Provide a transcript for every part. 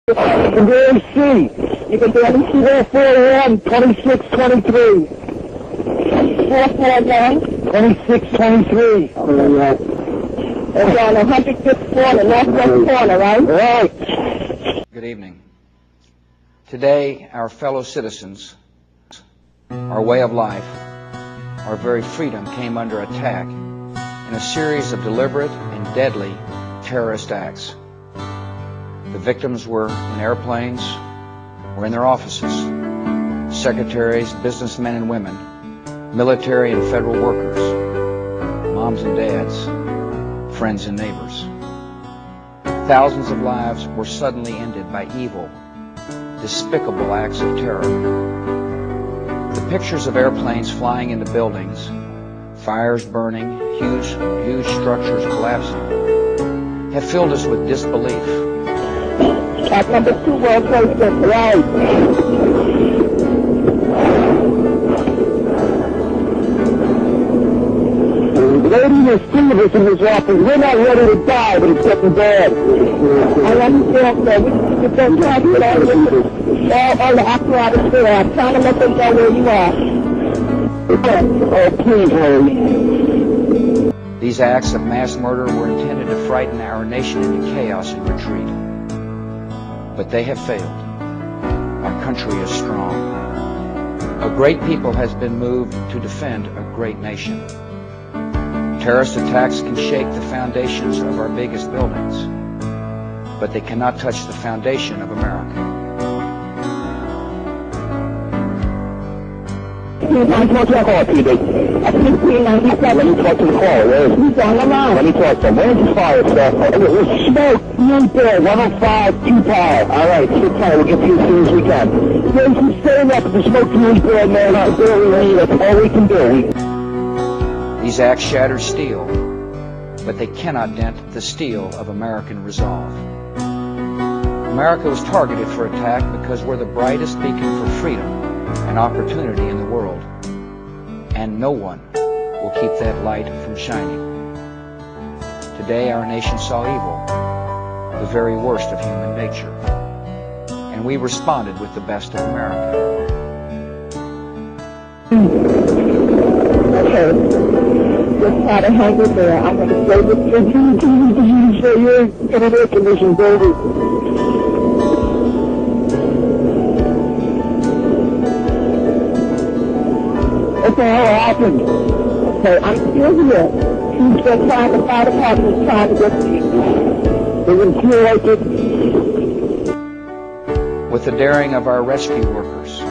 You can barely see. You can barely see there, 4-1, 26-23. 4-4-1. 26-23. It's on the 105th corner, northwest corner, right? Right. Good evening. Today, our fellow citizens, our way of life, our very freedom came under attack in a series of deliberate and deadly terrorist acts. The victims were in airplanes or in their offices, secretaries, businessmen and women, military and federal workers, moms and dads, friends and neighbors. Thousands of lives were suddenly ended by evil, despicable acts of terror. The pictures of airplanes flying into buildings, fires burning, huge structures collapsing, have filled us with disbelief. At number 2 World Trade Center, right. The lady is three of us in this office. We're not ready to die, but it's getting bad. I understand, sir. We just don't try to get all the apparatus there. I'm trying to let them know where you are. Oh, please, hurry. These acts of mass murder were intended to frighten our nation into chaos and retreat. But they have failed. Our country is strong. A great people has been moved to defend a great nation. Terrorist attacks can shake the foundations of our biggest buildings, but they cannot touch the foundation of America. Let me talk to the call, PD. At 1697. Let me talk to the call. He's on the line. Let me talk to him. Where's the fire, sir? There's smoke. You ain't there. 105, 2 power. All right, sit tight. We'll get to you as soon as we can. There's some staying up. The smoke you ain't there, man. That's all we need. That's all we can do. These acts shatter steel, but they cannot dent the steel of American resolve. America was targeted for attack because we're the brightest beacon for freedom and opportunity in the world, and no one will keep that light from shining. Today our nation saw evil, the very worst of human nature, and we responded with the best of America. Okay, just try to hang in there. I'm going to stay with you. So you're in an air-conditioned building. What the hell happened? Okay, I'm still here. He's just trying to fight apart and trying to get to you. They can feel like it. With the daring of our rescue workers,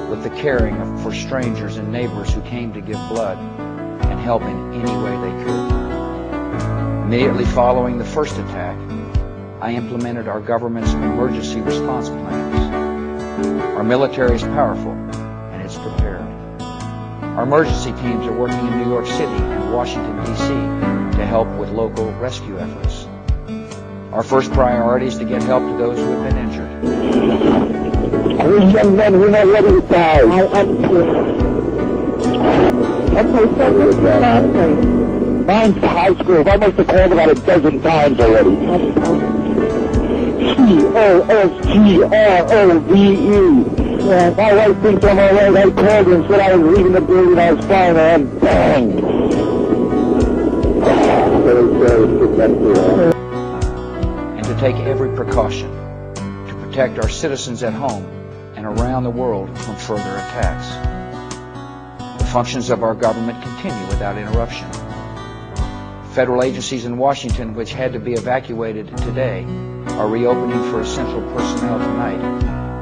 with the caring for strangers and neighbors who came to give blood and help in any way they could. Immediately following the first attack, I implemented our government's emergency response plans. Our military is powerful and it's prepared. Our emergency teams are working in New York City and Washington, D.C. to help with local rescue efforts. Our first priority is to get help to those who have been injured. These young men, we're not ready to die. I understand. Okay, so where's your last name? Mine's high school. I must have called about a dozen times already. Cosgrove. Yeah, my wife thinks I'm all right. I called her and said I was leaving the building. I was fine, and bang! And to take every precaution to protect our citizens at home and around the world from further attacks. The functions of our government continue without interruption. Federal agencies in Washington, which had to be evacuated today, are reopening for essential personnel tonight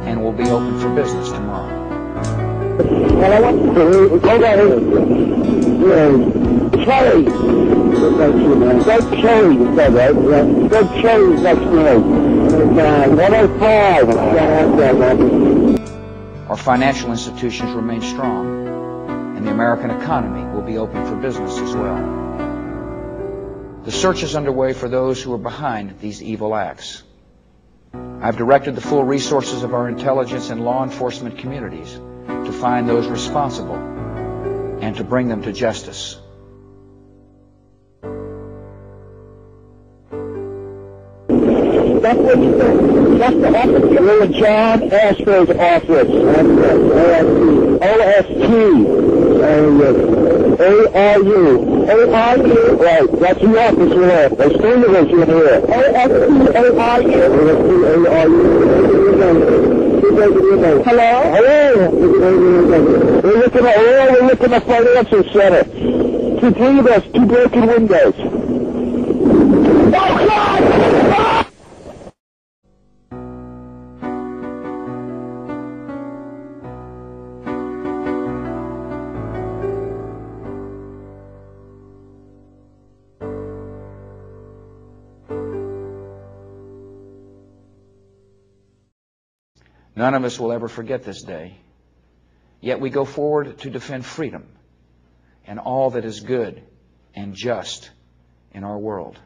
and will be open for business tomorrow. Well, I want to go down here. Cherry. Red Cherry, you said, right? Red Cherry next to me. 105. Our financial institutions remain strong, and the American economy will be open for business as well. The search is underway for those who are behind these evil acts. I've directed the full resources of our intelligence and law enforcement communities to find those responsible and to bring them to justice. That's what you think. That's the office. You're in John Asper's office. OST. A-R-U. A-R-U. Right. That's the office we're at. There's three of us in here. O-S-T-A-R-U. Hello? Hello? We're looking at financial center. Three of us, two broken windows. Oh, God! Ah! None of us will ever forget this day. Yet we go forward to defend freedom and all that is good and just in our world.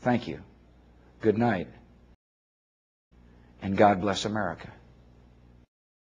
Thank you. Good night. And God bless America.